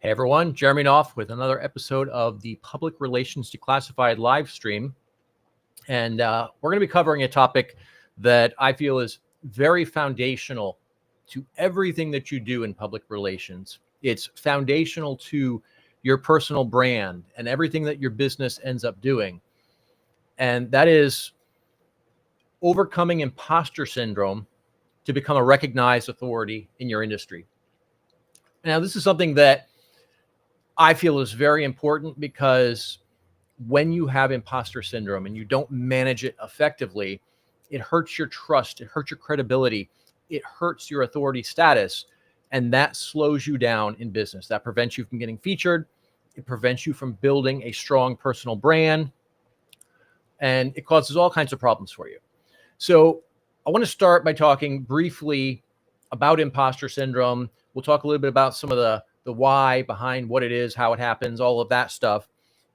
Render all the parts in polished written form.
Hey everyone, Jeremy Knopf with another episode of the Public Relations Declassified live stream. And we're going to be covering a topic that I feel is very foundational to everything that you do in public relations. It's foundational to your personal brand and everything that your business ends up doing. And that is overcoming imposter syndrome to become a recognized authority in your industry. Now, this is something that I feel is very important because when you have imposter syndrome and you don't manage it effectively, it hurts your trust, it hurts your credibility, it hurts your authority status, and that slows you down in business. That prevents you from getting featured, it prevents you from building a strong personal brand, and it causes all kinds of problems for you. So I want to start by talking briefly about imposter syndrome. We'll talk a little bit about some of the why behind what it is, how it happens, all of that stuff.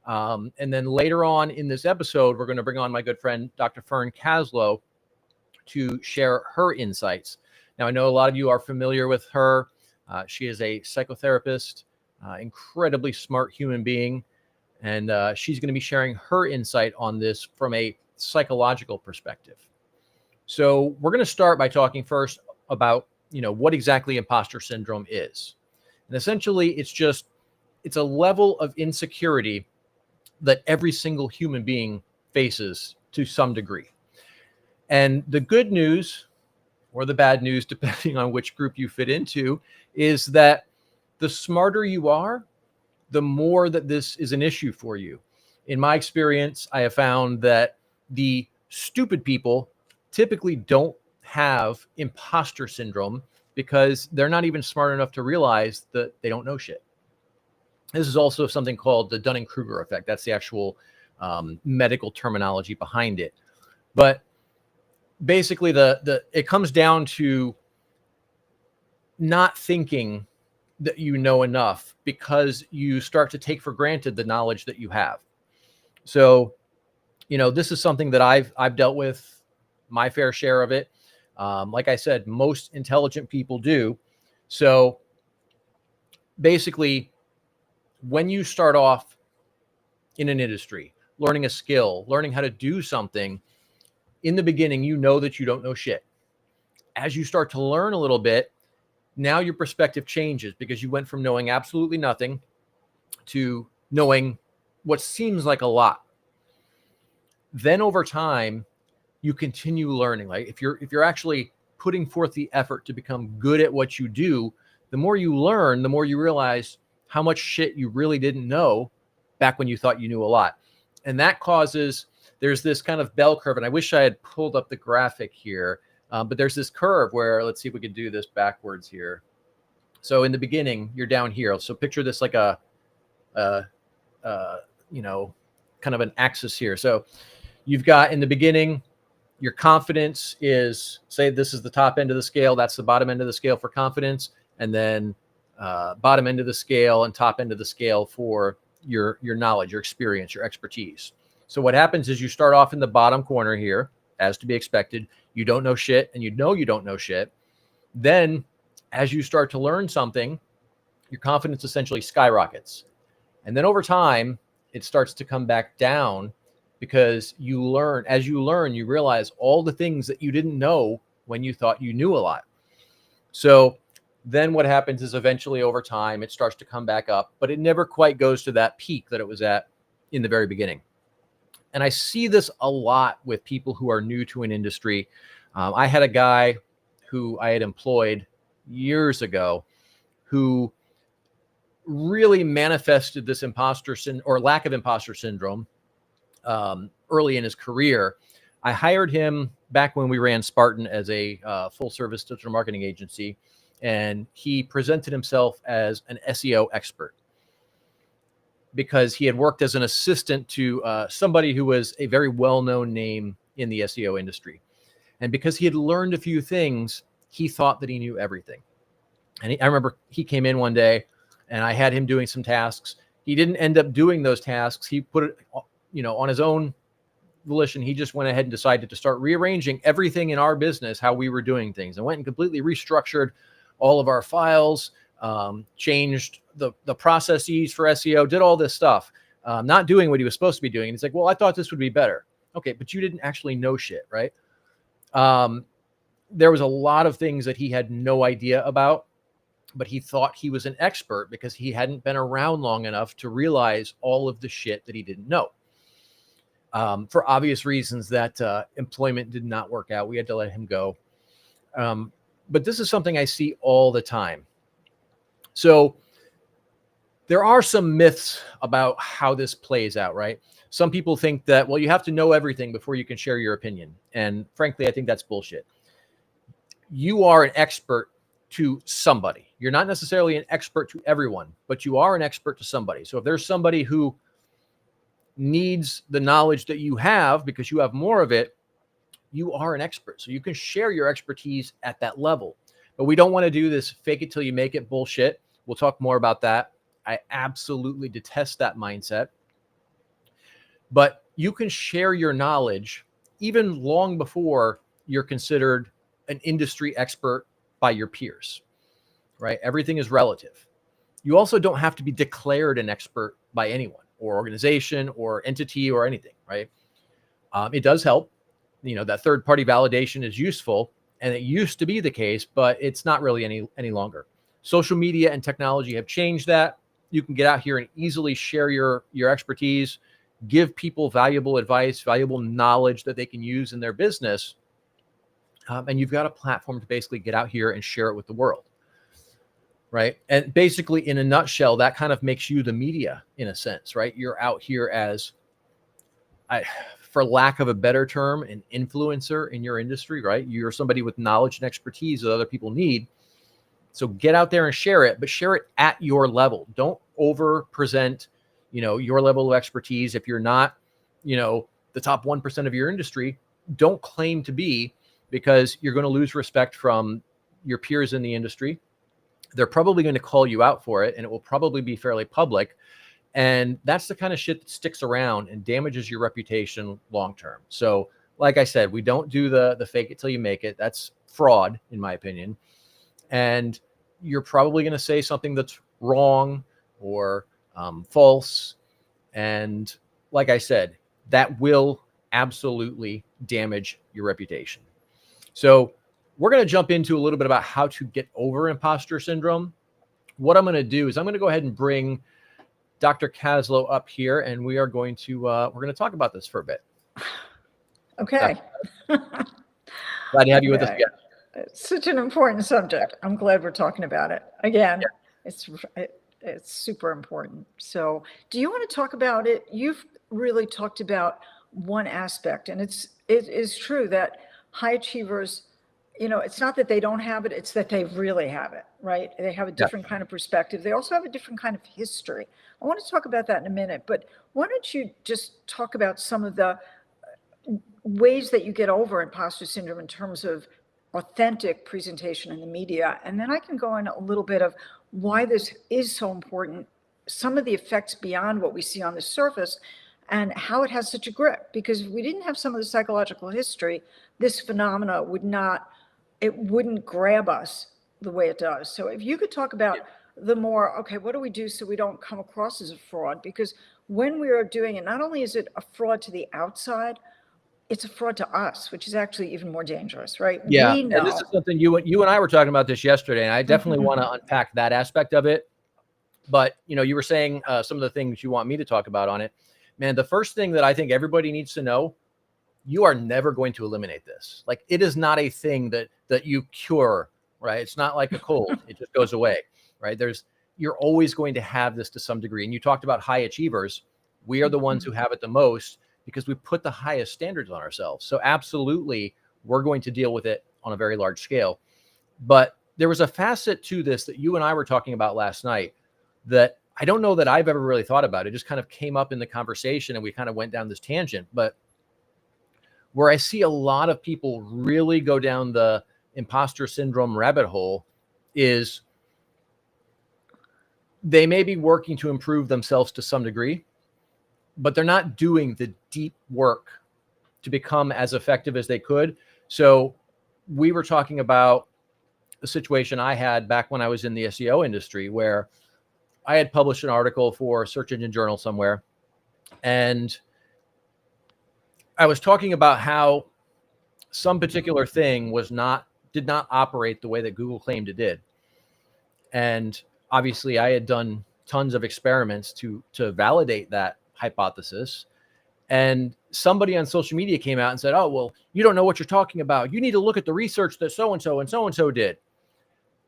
And then later on in this episode, we're going to bring on my good friend, Dr. Fern Kaslow, to share her insights. Now, I know a lot of you are familiar with her. She is a psychotherapist, incredibly smart human being. And she's going to be sharing her insight on this from a psychological perspective. So we're going to start by talking first about, what exactly imposter syndrome is. And essentially, it's a level of insecurity that every single human being faces to some degree. And the good news, or the bad news, depending on which group you fit into, is that the smarter you are, the more that this is an issue for you. In my experience, I have found that the stupid people typically don't have imposter syndrome because they're not even smart enough to realize that they don't know shit. This is also something called the Dunning-Kruger effect. That's the actual medical terminology behind it. But basically, it comes down to not thinking that you know enough because you start to take for granted the knowledge that you have. So, this is something that I've dealt with my fair share of it. Like I said, most intelligent people do. So basically, when you start off in an industry, learning a skill, learning how to do something, in the beginning, you know that you don't know shit. As you start to learn a little bit, now your perspective changes because you went from knowing absolutely nothing to knowing what seems like a lot. Then over time, you continue learning. Like if you're actually putting forth the effort to become good at what you do, the more you learn, the more you realize how much shit you really didn't know back when you thought you knew a lot. And that causes, there's this kind of bell curve. And I wish I had pulled up the graphic here, but there's this curve where, let's see if we can do this backwards here. So in the beginning, you're down here. So picture this like a kind of an axis here. So you've got in the beginning, your confidence is, say this is the top end of the scale, that's the bottom end of the scale for confidence, and then bottom end of the scale and top end of the scale for your knowledge, your experience, your expertise. So what happens is you start off in the bottom corner here, as to be expected. You don't know shit, and you don't know shit. Then as you start to learn something, your confidence essentially skyrockets. And then over time, it starts to come back down because as you learn, you realize all the things that you didn't know when you thought you knew a lot. So then what happens is eventually over time, it starts to come back up, but it never quite goes to that peak that it was at in the very beginning. And I see this a lot with people who are new to an industry. I had a guy who I had employed years ago who really manifested this imposter syndrome or lack of imposter syndrome early in his career. I hired him back when we ran Spartan as a full service digital marketing agency, and he presented himself as an SEO expert because he had worked as an assistant to somebody who was a very well-known name in the SEO industry. And because he had learned a few things, he thought that he knew everything. And I remember he came in one day and I had him doing some tasks. He didn't end up doing those tasks. He put it, on his own volition. He just went ahead and decided to start rearranging everything in our business, how we were doing things, and went and completely restructured all of our files, changed the processes for SEO, did all this stuff, not doing what he was supposed to be doing. And he's like, well, I thought this would be better. Okay, but you didn't actually know shit, right? There was a lot of things that he had no idea about, but he thought he was an expert because he hadn't been around long enough to realize all of the shit that he didn't know. For obvious reasons that employment did not work out. We had to let him go. But this is something I see all the time. So there are some myths about how this plays out, right? Some people think that, well, you have to know everything before you can share your opinion. And frankly, I think that's bullshit. You are an expert to somebody. You're not necessarily an expert to everyone, but you are an expert to somebody. So if there's somebody who needs the knowledge that you have because you have more of it, you are an expert. So you can share your expertise at that level. But we don't want to do this fake it till you make it bullshit. We'll talk more about that. I absolutely detest that mindset. But you can share your knowledge even long before you're considered an industry expert by your peers, right? Everything is relative. You also don't have to be declared an expert by anyone or organization or entity or anything, right? It does help. You know, that third-party validation is useful, and it used to be the case, but it's not really any longer. Social media and technology have changed that. You can get out here and easily share your expertise, give people valuable advice, valuable knowledge that they can use in their business. And you've got a platform to basically get out here and share it with the world, right? And basically, in a nutshell, that kind of makes you the media in a sense, right? You're out here as, for lack of a better term, an influencer in your industry, right? You're somebody with knowledge and expertise that other people need. So get out there and share it, but share it at your level. Don't over present, your level of expertise. If you're not, the top 1% of your industry, don't claim to be, because you're going to lose respect from your peers in the industry. They're probably going to call you out for it, and it will probably be fairly public. And that's the kind of shit that sticks around and damages your reputation long-term. So like I said, we don't do the fake it till you make it. That's fraud, in my opinion. And you're probably going to say something that's wrong or false. And like I said, that will absolutely damage your reputation. So we're going to jump into a little bit about how to get over imposter syndrome. What I'm going to do is I'm going to go ahead and bring Dr. Kaslow up here, and we are going to talk about this for a bit. Okay. Glad to have you with us again. It's such an important subject. I'm glad we're talking about it again. Yeah. It's super important. So, do you want to talk about it? You've really talked about one aspect, and it is true that high achievers, it's not that they don't have it, it's that they really have it, right? They have a different kind of perspective. They also have a different kind of history. I want to talk about that in a minute, but why don't you just talk about some of the ways that you get over imposter syndrome in terms of authentic presentation in the media, and then I can go in a little bit of why this is so important, some of the effects beyond what we see on the surface, and how it has such a grip. Because if we didn't have some of the psychological history, this phenomena wouldn't grab us the way it does. So if you could talk about the more, okay, what do we do so we don't come across as a fraud? Because when we are doing it, not only is it a fraud to the outside, it's a fraud to us, which is actually even more dangerous, right? Yeah, and this is something you and I were talking about this yesterday, and I definitely want to unpack that aspect of it. But, you were saying some of the things you want me to talk about on it. Man, the first thing that I think everybody needs to know, you are never going to eliminate this. Like, it is not a thing that you cure, right? It's not like a cold. It just goes away, right? You're always going to have this to some degree. And you talked about high achievers. We are the ones who have it the most, because we put the highest standards on ourselves. So absolutely, we're going to deal with it on a very large scale. But there was a facet to this that you and I were talking about last night that I don't know that I've ever really thought about. It just kind of came up in the conversation and we kind of went down this tangent. But where I see a lot of people really go down the imposter syndrome rabbit hole is they may be working to improve themselves to some degree, but they're not doing the deep work to become as effective as they could. So we were talking about a situation I had back when I was in the SEO industry, where I had published an article for a search engine journal somewhere, and I was talking about how some particular thing did not operate the way that Google claimed it did. And obviously I had done tons of experiments to validate that hypothesis. And somebody on social media came out and said, oh, well, you don't know what you're talking about. You need to look at the research that so-and-so and so-and-so did.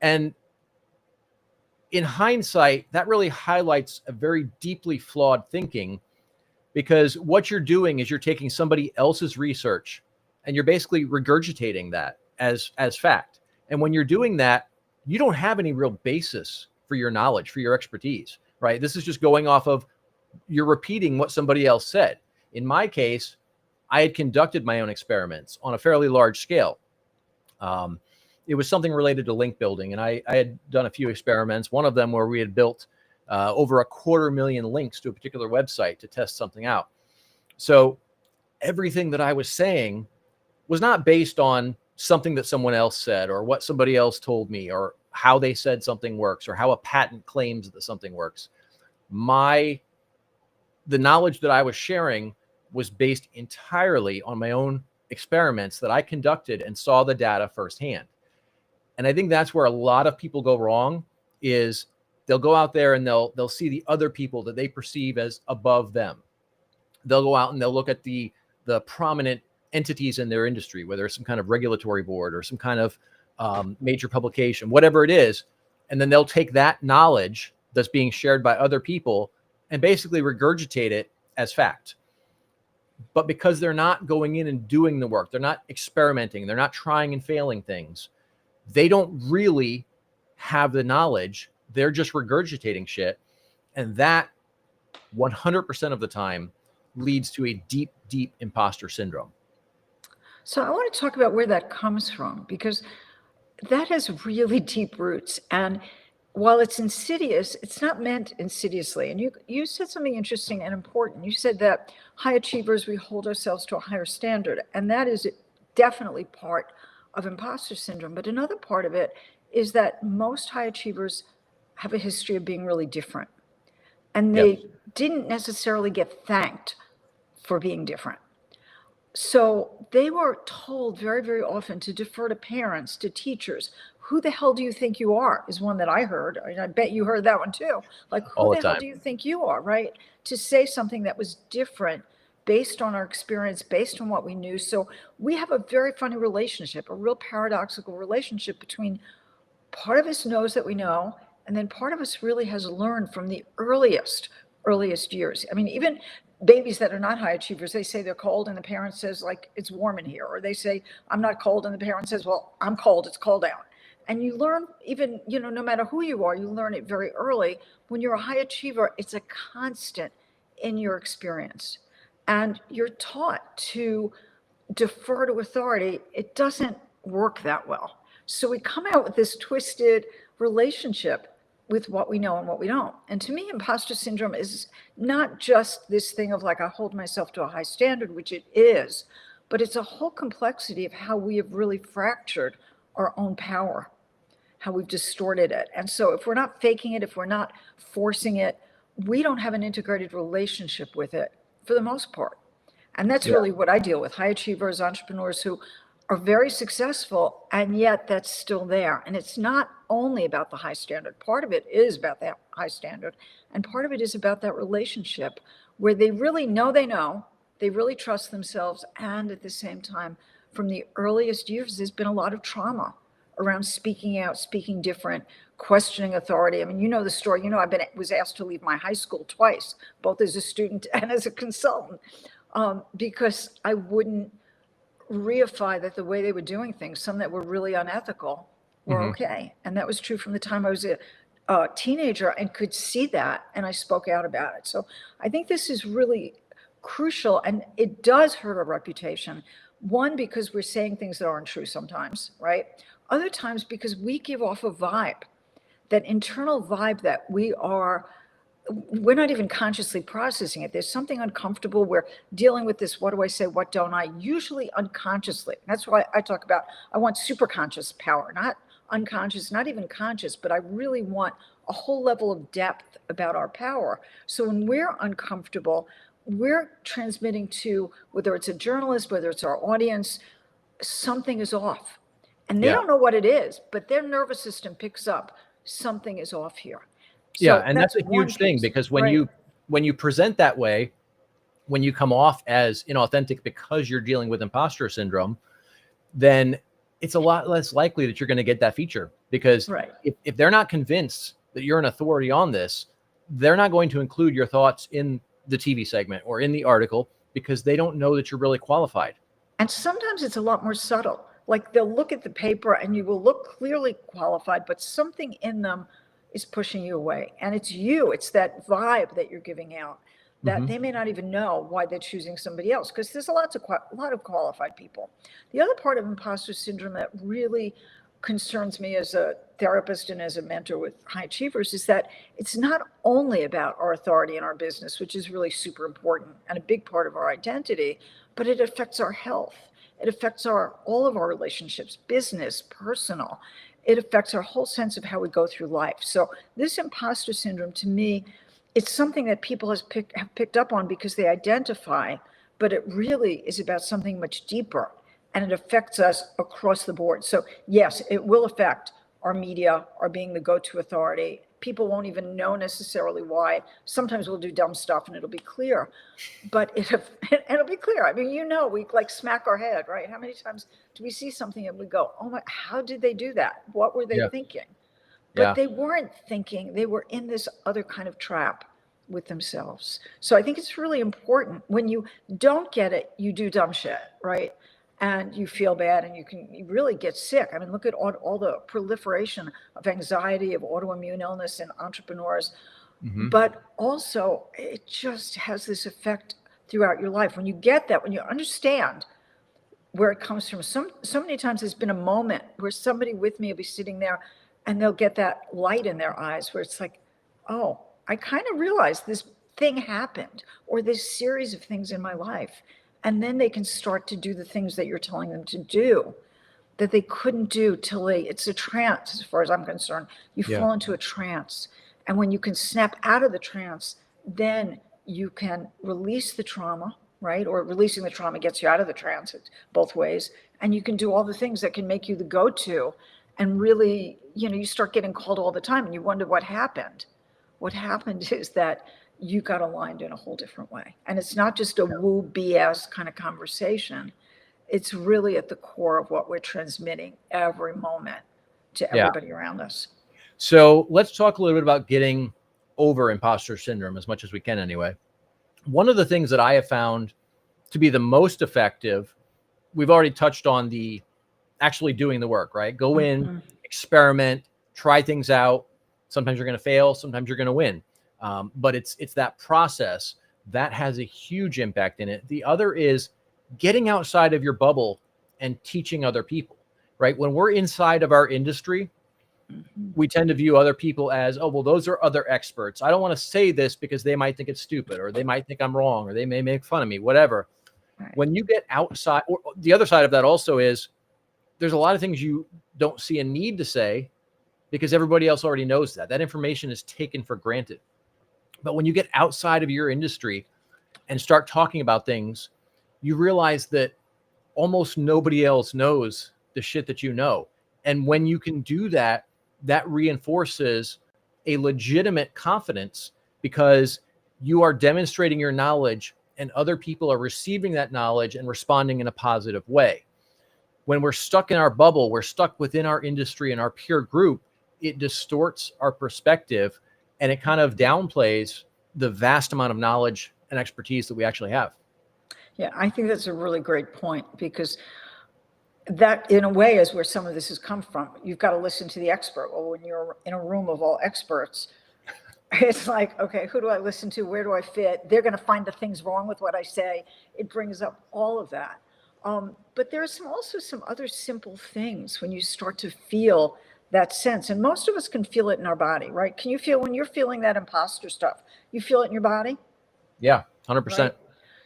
And in hindsight, that really highlights a very deeply flawed thinking, because what you're doing is you're taking somebody else's research and you're basically regurgitating that as fact. And when you're doing that, you don't have any real basis for your knowledge, for your expertise, right? This is just going off of, you're repeating what somebody else said. In my case, I had conducted my own experiments on a fairly large scale. It was something related to link building, and I had done a few experiments. One of them where we had built over 250,000 links to a particular website to test something out. So everything that I was saying was not based on something that someone else said or what somebody else told me or how they said something works or how a patent claims that something works. The knowledge that I was sharing was based entirely on my own experiments that I conducted and saw the data firsthand. And I think that's where a lot of people go wrong, is they'll go out there and they'll see the other people that they perceive as above them. They'll go out and they'll look at the prominent entities in their industry, whether it's some kind of regulatory board or some kind of major publication, whatever it is. And then they'll take that knowledge that's being shared by other people and basically regurgitate it as fact. But because they're not going in and doing the work, they're not experimenting, they're not trying and failing things, they don't really have the knowledge. They're just regurgitating shit. And that 100% of the time leads to a deep, deep imposter syndrome. So I want to talk about where that comes from, because that has really deep roots. And while it's insidious, it's not meant insidiously. And you said something interesting and important. You said that high achievers, we hold ourselves to a higher standard. And that is definitely part of imposter syndrome. But another part of it is that most high achievers have a history of being really different. And they didn't necessarily get thanked for being different. So they were told very, very often to defer to parents, to teachers. Who the hell do you think you are is one that I heard. And I bet you heard that one too. Like, who the hell do you think you are, right? To say something that was different based on our experience, based on what we knew. So we have a very funny relationship, a real paradoxical relationship between part of us knows that we know, and then part of us really has learned from the earliest years. I mean, even babies that are not high achievers, they say they're cold and the parent says, like, it's warm in here. Or they say, I'm not cold. And the parent says, well, I'm cold, it's cold out. And you learn, even, no matter who you are, you learn it very early. When you're a high achiever, it's a constant in your experience. And you're taught to defer to authority. It doesn't work that well. So we come out with this twisted relationship with what we know and what we don't. And to me, imposter syndrome is not just this thing of like, I hold myself to a high standard, which it is, but it's a whole complexity of how we have really fractured our own power, how we've distorted it. And so if we're not faking it, if we're not forcing it, we don't have an integrated relationship with it for the most part. And that's really what I deal with, high achievers, entrepreneurs who are very successful, and yet that's still there. And it's not only about the high standard. Part of it is about that high standard, and part of it is about that relationship where they really know, they really trust themselves, and at the same time, from the earliest years, there's been a lot of trauma around speaking out, speaking different, questioning authority. I mean, you know the story. Was asked to leave my high school twice, both as a student and as a consultant, because I wouldn't reify that the way they were doing things, some that were really unethical, were okay. And that was true from the time I was a teenager and could see that, and I spoke out about it. So I think this is really crucial, and it does hurt our reputation. One, because we're saying things that aren't true sometimes, right? Other times because we give off a vibe, that internal vibe that we're not even consciously processing it. There's something uncomfortable. We're dealing with this, what do I say, what don't I, usually unconsciously. That's why I talk about, I want super conscious power, not unconscious, not even conscious, but I really want a whole level of depth about our power. So when we're uncomfortable, we're transmitting to, whether it's a journalist, whether it's our audience, something is off. And they don't know what it is, but their nervous system picks up something is off here. Yeah, So and that's a huge thing, because when you present that way, when you come off as inauthentic because you're dealing with imposter syndrome, then it's a lot less likely that you're going to get that feature, because if they're not convinced that you're an authority on this, they're not going to include your thoughts in the TV segment or in the article, because they don't know that you're really qualified. And sometimes it's a lot more subtle. Like they'll look at the paper and you will look clearly qualified, but something in them is pushing you away. And it's you, it's that vibe that you're giving out that they may not even know why they're choosing somebody else, because there's a lot of qualified people. The other part of imposter syndrome that really concerns me as a therapist and as a mentor with high achievers is that it's not only about our authority in our business, which is really super important and a big part of our identity, but it affects our health. It affects all of our relationships, business, personal. It affects our whole sense of how we go through life. So this imposter syndrome, to me, it's something that people have picked up on because they identify, but it really is about something much deeper, and it affects us across the board. So yes, it will affect our media, our being the go-to authority. People won't even know necessarily why. Sometimes we'll do dumb stuff and it'll be clear, but it'll be clear. I mean, we like smack our head, right? How many times do we see something and we go, oh my, how did they do that? What were they thinking? But they weren't thinking, they were in this other kind of trap with themselves. So I think it's really important. When you don't get it, you do dumb shit, right? And you feel bad and you really get sick. I mean, look at all the proliferation of anxiety, of autoimmune illness in entrepreneurs. But also it just has this effect throughout your life. When you get that, when you understand where it comes from, so many times there's been a moment where somebody with me will be sitting there and they'll get that light in their eyes where it's like, oh, I kind of realized this thing happened, or this series of things in my life. And then they can start to do the things that you're telling them to do that they couldn't do till it's a trance, as far as I'm concerned. You fall into a trance. And when you can snap out of the trance, then you can release the trauma, right? Or releasing the trauma gets you out of the trance. It's both ways. And you can do all the things that can make you the go-to. And really, you start getting called all the time and you wonder what happened. What happened is that you got aligned in a whole different way. And it's not just a woo BS kind of conversation. It's really at the core of what we're transmitting every moment to everybody around us. So let's talk a little bit about getting over imposter syndrome, as much as we can anyway. One of the things that I have found to be the most effective, we've already touched on the actually doing the work, right? Go in, experiment, try things out. Sometimes you're going to fail, sometimes you're going to win. But it's that process that has a huge impact in it. The other is getting outside of your bubble and teaching other people, right? When we're inside of our industry, we tend to view other people as, oh, well, those are other experts. I don't want to say this because they might think it's stupid, or they might think I'm wrong, or they may make fun of me, whatever. Right. When you get outside, or the other side of that also is there's a lot of things you don't see a need to say because everybody else already knows that. That information is taken for granted. But when you get outside of your industry and start talking about things, you realize that almost nobody else knows the shit that you know. And when you can do that, that reinforces a legitimate confidence, because you are demonstrating your knowledge and other people are receiving that knowledge and responding in a positive way. When we're stuck in our bubble, we're stuck within our industry and our peer group, it distorts our perspective and it kind of downplays the vast amount of knowledge and expertise that we actually have. Yeah, I think that's a really great point, because that in a way is where some of this has come from. You've got to listen to the expert. Well, when you're in a room of all experts, it's like, okay, who do I listen to? Where do I fit? They're going to find the things wrong with what I say. It brings up all of that. But there are also some other simple things when you start to feel that sense. And most of us can feel it in our body, right? Can you feel when you're feeling that imposter stuff? You feel it in your body? Yeah, 100%. Right?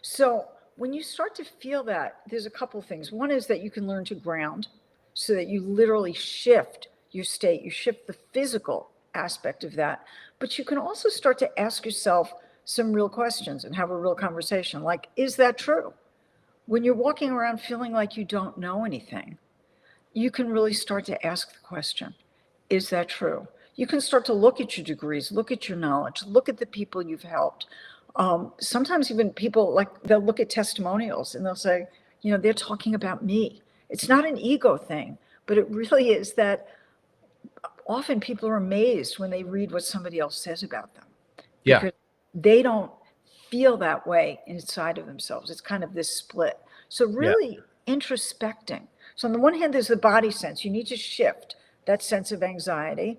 So when you start to feel that, there's a couple things. One is that you can learn to ground so that you literally shift your state. You shift the physical aspect of that. But you can also start to ask yourself some real questions and have a real conversation. Like, is that true? When you're walking around feeling like you don't know anything, you can really start to ask the question, is that true? You can start to look at your degrees, look at your knowledge, look at the people you've helped. Sometimes even people, like, they'll look at testimonials and they'll say, you know, they're talking about me. It's not an ego thing, but it really is that often people are amazed when they read what somebody else says about them. Yeah. Because they don't feel that way inside of themselves. It's kind of this split. So really introspecting. So on the one hand, there's the body sense. You need to shift that sense of anxiety,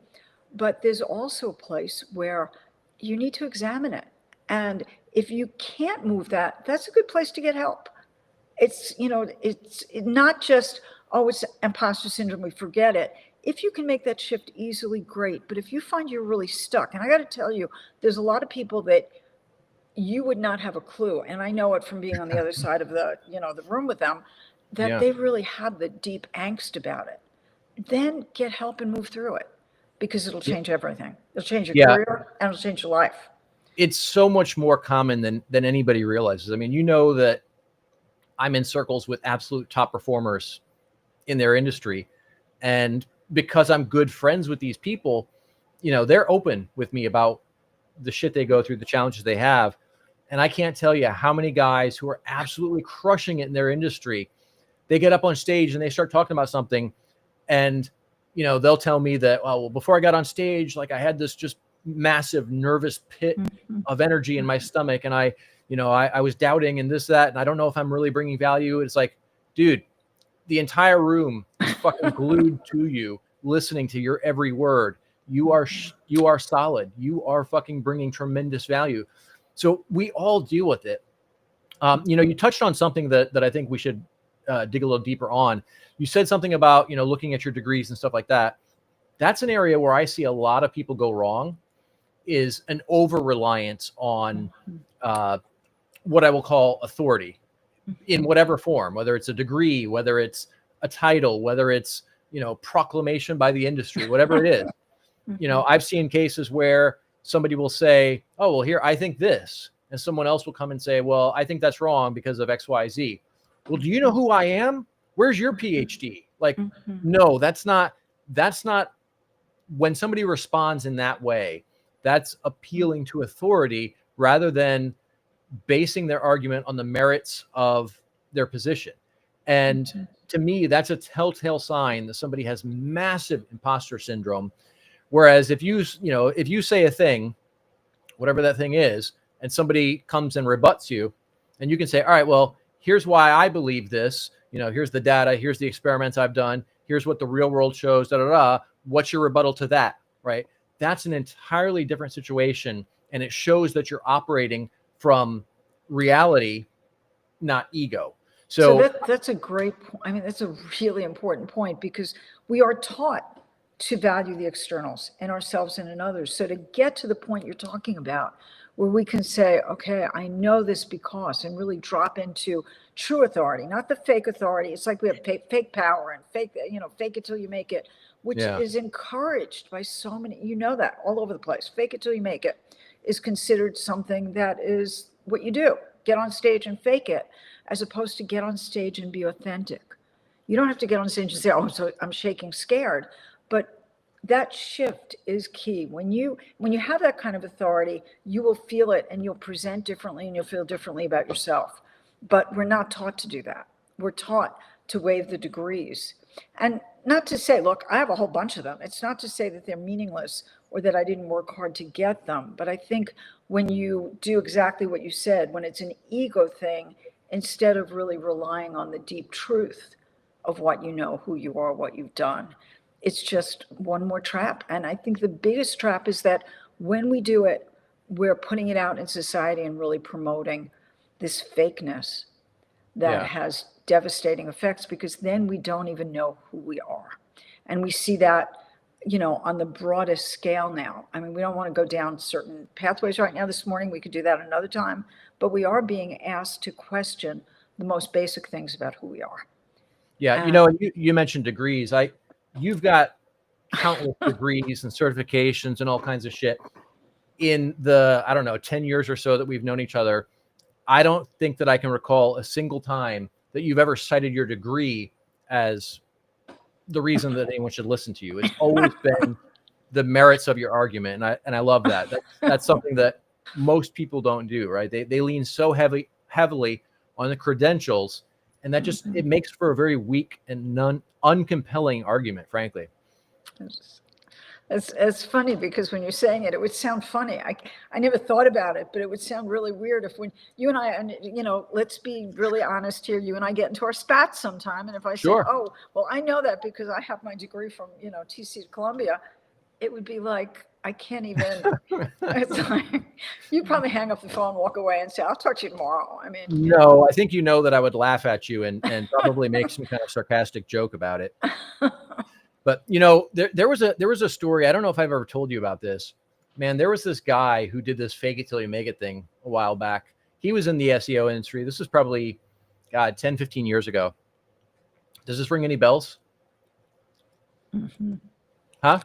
but there's also a place where you need to examine it. And if you can't move that, that's a good place to get help. It's, you know, it's not just, oh, it's imposter syndrome, we forget it. If you can make that shift easily, great. But if you find you're really stuck, and I got to tell you, there's a lot of people that you would not have a clue. And I know it from being on the other side of the, you know, the room with them, that they really have the deep angst about it. Then get help and move through it, because it'll change everything. It'll change your career and it'll change your life. It's so much more common than anybody realizes. I mean, you know that I'm in circles with absolute top performers in their industry. And because I'm good friends with these people, you know, they're open with me about the shit they go through, the challenges they have. And I can't tell you how many guys who are absolutely crushing it in their industry, they get up on stage and they start talking about something, and, you know, they'll tell me that, well, before I got on stage, like, I had this just massive nervous pit of energy in my stomach. And I was doubting and this, that, and I don't know if I'm really bringing value. It's like, dude, the entire room is fucking glued to you, listening to your every word. You are solid. You are fucking bringing tremendous value. So we all deal with it. You know, you touched on something that I think we should dig a little deeper on. You said something about, you know, looking at your degrees and stuff like that. That's an area where I see a lot of people go wrong, is an over-reliance on what I will call authority in whatever form, whether it's a degree, whether it's a title, whether it's, you know, proclamation by the industry, whatever it is. You know, I've seen cases where somebody will say, oh, well, here, I think this. And someone else will come and say, well, I think that's wrong because of X, Y, Z. Well, do you know who I am? Where's your PhD? Like, no, that's not when somebody responds in that way, that's appealing to authority rather than basing their argument on the merits of their position. And to me, that's a telltale sign that somebody has massive imposter syndrome. Whereas if you say a thing, whatever that thing is, and somebody comes and rebuts you, and you can say, all right, well, here's why I believe this. You know, here's the data, here's the experiments I've done, here's what the real world shows, da, da, da. What's your rebuttal to that, right? That's an entirely different situation. And it shows that you're operating from reality, not ego. So that's a great point. I mean, that's a really important point, because we are taught to value the externals in ourselves and in others. So to get to the point you're talking about, where we can say, okay, I know this because, and really drop into true authority, not the fake authority. It's like we have fake power and fake it till you make it, which is encouraged by so many, you know, that all over the place. Fake it till you make it is considered something that is what you do. Get on stage and fake it, as opposed to get on stage and be authentic. You don't have to get on stage and say, oh, so I'm shaking scared. But that shift is key. When you have that kind of authority, you will feel it and you'll present differently and you'll feel differently about yourself. But we're not taught to do that. We're taught to waive the degrees. And not to say, look, I have a whole bunch of them. It's not to say that they're meaningless or that I didn't work hard to get them. But I think when you do exactly what you said, when it's an ego thing, instead of really relying on the deep truth of what you know, who you are, what you've done, it's just one more trap. And I think the biggest trap is that when we do it, we're putting it out in society and really promoting this fakeness that has devastating effects, because then we don't even know who we are. And we see that, you know, on the broadest scale now. I mean, we don't want to go down certain pathways right now this morning. We could do that another time. But we are being asked to question the most basic things about who we are. Yeah, you know, you mentioned degrees. You've got countless degrees and certifications and all kinds of shit. In the, I don't know, 10 years or so that we've known each other, I don't think that I can recall a single time that you've ever cited your degree as the reason that anyone should listen to you. It's always been the merits of your argument. And I love that. That's something that most people don't do, right? They lean so heavily on the credentials, and that just, it makes for a very weak and uncompelling argument, frankly. It's funny because when you're saying it, it would sound funny. I never thought about it, but it would sound really weird if when you and I, and let's be really honest here, you and I get into our spats sometime. And if I say, oh, well, I know that because I have my degree from, TC Columbia, it would be like, I can't even, it's like, you'd probably hang up the phone, walk away and say, I'll talk to you tomorrow. I mean, no, I think that I would laugh at you and probably make some kind of sarcastic joke about it. But there was a story. I don't know if I've ever told you about this, man. There was this guy who did this fake it till you make it thing a while back. He was in the SEO industry. This was probably, 10, 15 years ago. Does this ring any bells? Mm-hmm. Huh?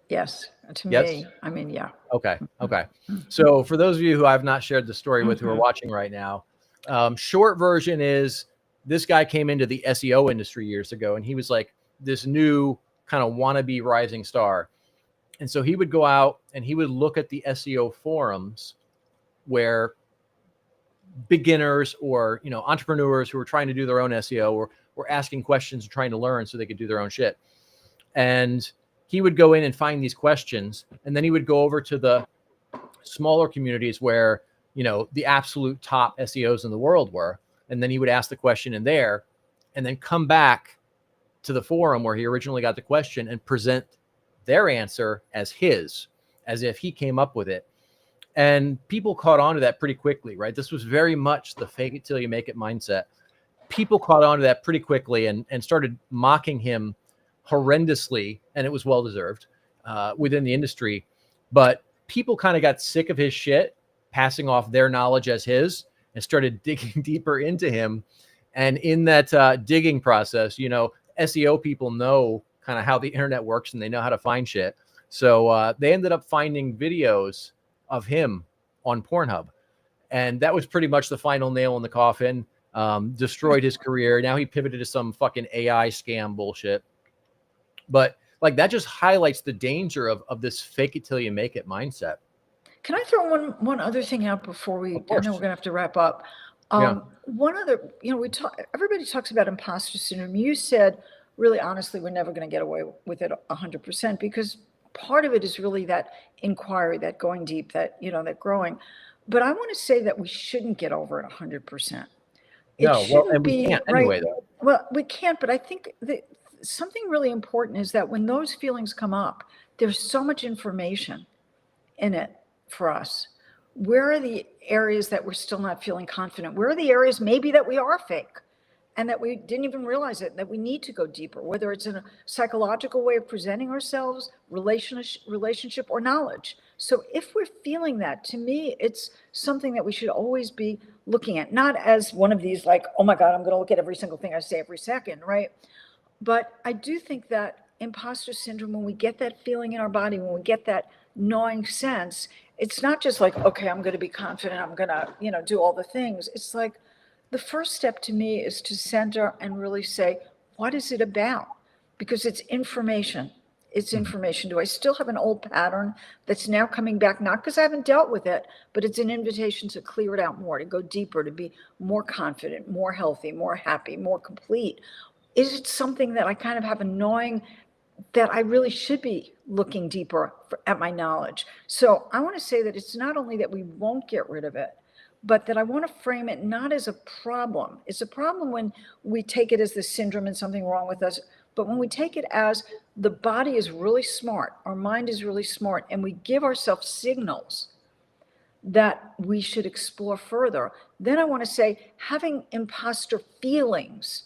Yes. To me, I mean, yeah. Okay. So for those of you who I've not shared the story with, who are watching right now, short version is this guy came into the SEO industry years ago, and he was like this new kind of wannabe rising star. And so he would go out and he would look at the SEO forums where beginners or, entrepreneurs who were trying to do their own SEO were asking questions and trying to learn so they could do their own shit. And he would go in and find these questions, and then he would go over to the smaller communities where, the absolute top SEOs in the world were. And then he would ask the question in there and then come back to the forum where he originally got the question and present their answer as his, as if he came up with it. And people caught on to that pretty quickly, right? This was very much the fake it till you make it mindset. People caught on to that pretty quickly and started mocking him horrendously, and it was well-deserved within the industry. But people kind of got sick of his shit, passing off their knowledge as his, and started digging deeper into him. And in that digging process, SEO people know kind of how the internet works, and they know how to find shit. So they ended up finding videos of him on Pornhub. And that was pretty much the final nail in the coffin. Destroyed his career. Now he pivoted to some fucking AI scam bullshit. But like that just highlights the danger of this fake it till you make it mindset. Can I throw one other thing out before I know we're gonna have to wrap up. One other, everybody talks about imposter syndrome. You said, really honestly, we're never going to get away with it 100% because part of it is really that inquiry, that going deep, that, that growing. But I want to say that we shouldn't get over it 100%. We can't anyway, though. Well, we can't, but I think that something really important is that when those feelings come up, there's so much information in it for us. Where are the areas that we're still not feeling confident? Where are the areas maybe that we are fake and that we didn't even realize it, that we need to go deeper, whether it's in a psychological way of presenting ourselves, relationship or knowledge. So if we're feeling that, to me, it's something that we should always be looking at, not as one of these like, oh my God, I'm going to look at every single thing I say every second, right? But I do think that imposter syndrome, when we get that feeling in our body, when we get that gnawing sense, it's not just like, okay, I'm going to be confident, I'm going to, do all the things. It's like the first step to me is to center and really say, what is it about? Because it's information. It's information. Do I still have an old pattern that's now coming back? Not because I haven't dealt with it, but it's an invitation to clear it out more, to go deeper, to be more confident, more healthy, more happy, more complete. Is it something that I kind of have a gnawing that I really should be looking deeper at my knowledge? So I want to say that it's not only that we won't get rid of it, but that I want to frame it not as a problem. It's a problem when we take it as the syndrome and something wrong with us. But when we take it as the body is really smart, our mind is really smart, and we give ourselves signals that we should explore further, then I want to say having imposter feelings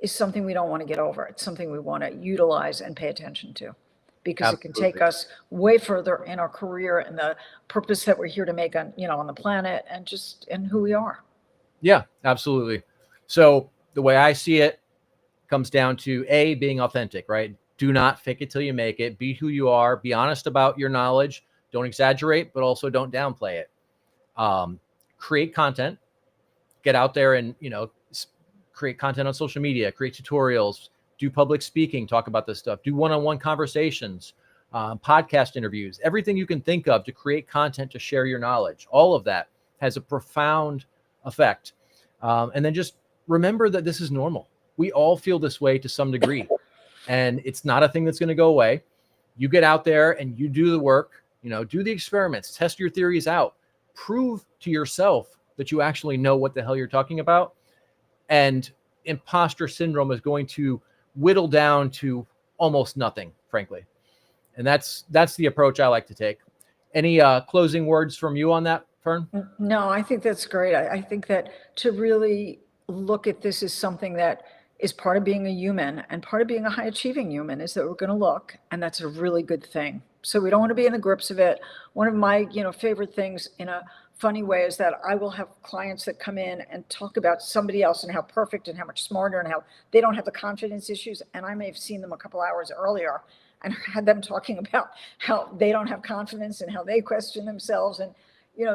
is something we don't want to get over. It's something we want to utilize and pay attention to, because Absolutely. It can take us way further in our career and the purpose that we're here to make on, on the planet and who we are. Yeah, absolutely. So the way I see it comes down to being authentic, right? Do not fake it till you make it. Be who you are. Be honest about your knowledge. Don't exaggerate, but also don't downplay it. Create content. Get out there and, create content on social media, create tutorials, do public speaking, talk about this stuff, do one-on-one conversations, podcast interviews, everything you can think of to create content to share your knowledge. All of that has a profound effect. And then just remember that this is normal. We all feel this way to some degree, and it's not a thing that's going to go away. You get out there and you do the work, do the experiments, test your theories out, prove to yourself that you actually know what the hell you're talking about. And imposter syndrome is going to whittle down to almost nothing, frankly. And that's the approach I like to take. Any closing words from you on that, Fern? No, I think that's great. I think that to really look at this as something that is part of being a human, and part of being a high achieving human is that we're going to look, and that's a really good thing. So we don't want to be in the grips of it. One of my, favorite things in a funny way is that I will have clients that come in and talk about somebody else and how perfect and how much smarter and how they don't have the confidence issues. And I may have seen them a couple hours earlier and had them talking about how they don't have confidence and how they question themselves, and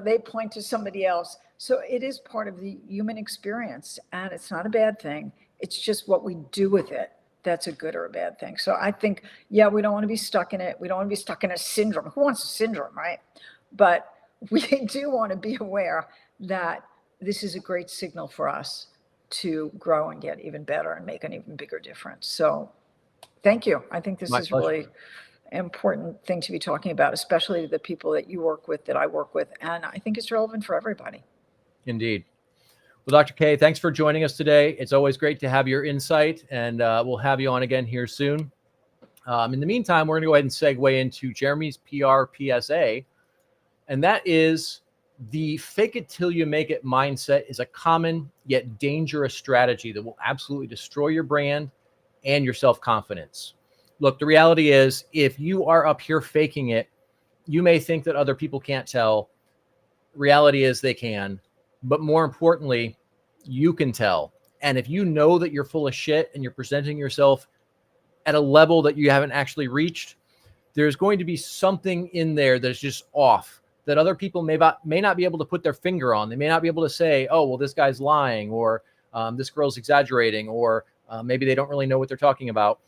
they point to somebody else. So it is part of the human experience, and it's not a bad thing. It's just what we do with it that's a good or a bad thing. So I think, we don't want to be stuck in it. We don't want to be stuck in a syndrome. Who wants a syndrome, right? But we do want to be aware that this is a great signal for us to grow and get even better and make an even bigger difference. So thank you. I think this is really an important thing to be talking about, especially the people that you work with, that I work with. And I think it's relevant for everybody. Indeed. Well, Dr. K, thanks for joining us today. It's always great to have your insight, and we'll have you on again here soon. In the meantime, we're going to go ahead and segue into Jeremy's PR PSA. And that is, the fake it till you make it mindset is a common yet dangerous strategy that will absolutely destroy your brand and your self-confidence. Look, the reality is, if you are up here faking it, you may think that other people can't tell. Reality is they can. But more importantly, you can tell. And if you know that you're full of shit and you're presenting yourself at a level that you haven't actually reached, there's going to be something in there that's just off, that other people may not be able to put their finger on. They may not be able to say, oh, well, this guy's lying, or this girl's exaggerating, or maybe they don't really know what they're talking about,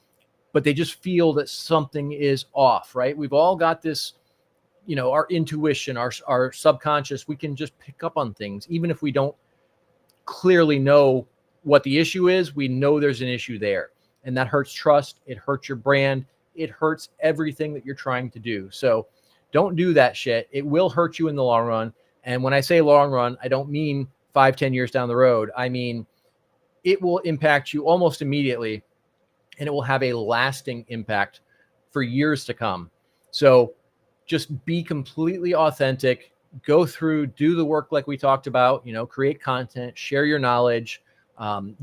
but they just feel that something is off, right? We've all got this, our intuition, our subconscious, we can just pick up on things. Even if we don't clearly know what the issue is, we know there's an issue there. And that hurts trust. It hurts your brand. It hurts everything that you're trying to do. So don't do that shit. It will hurt you in the long run. And when I say long run, I don't mean 5-10 years down the road. I mean, it will impact you almost immediately, and it will have a lasting impact for years to come. So just be completely authentic, go through, do the work like we talked about, create content, share your knowledge,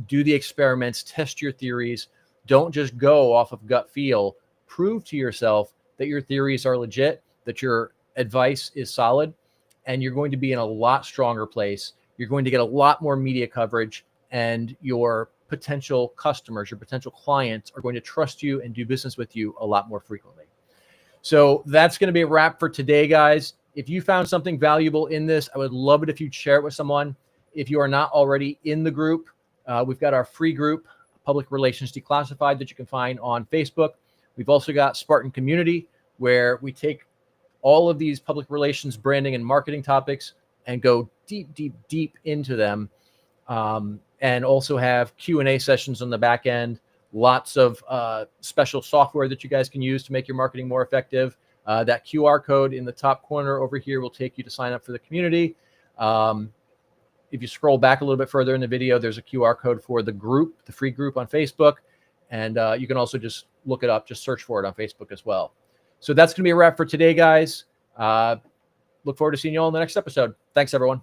do the experiments, test your theories. Don't just go off of gut feel. Prove to yourself that your theories are legit, that your advice is solid, and you're going to be in a lot stronger place. You're going to get a lot more media coverage, and your potential customers, your potential clients are going to trust you and do business with you a lot more frequently. So that's going to be a wrap for today, guys. If you found something valuable in this, I would love it if you'd share it with someone. If you are not already in the group, we've got our free group, Public Relations Declassified, that you can find on Facebook. We've also got Spartan Community, where we take all of these public relations, branding, and marketing topics and go deep, deep, deep into them. And also have Q&A sessions on the back end. Lots of special software that you guys can use to make your marketing more effective. That QR code in the top corner over here will take you to sign up for the community. If you scroll back a little bit further in the video, there's a QR code for the group, the free group on Facebook. And you can also just look it up, just search for it on Facebook as well. So that's going to be a wrap for today, guys. Look forward to seeing you all in the next episode. Thanks, everyone.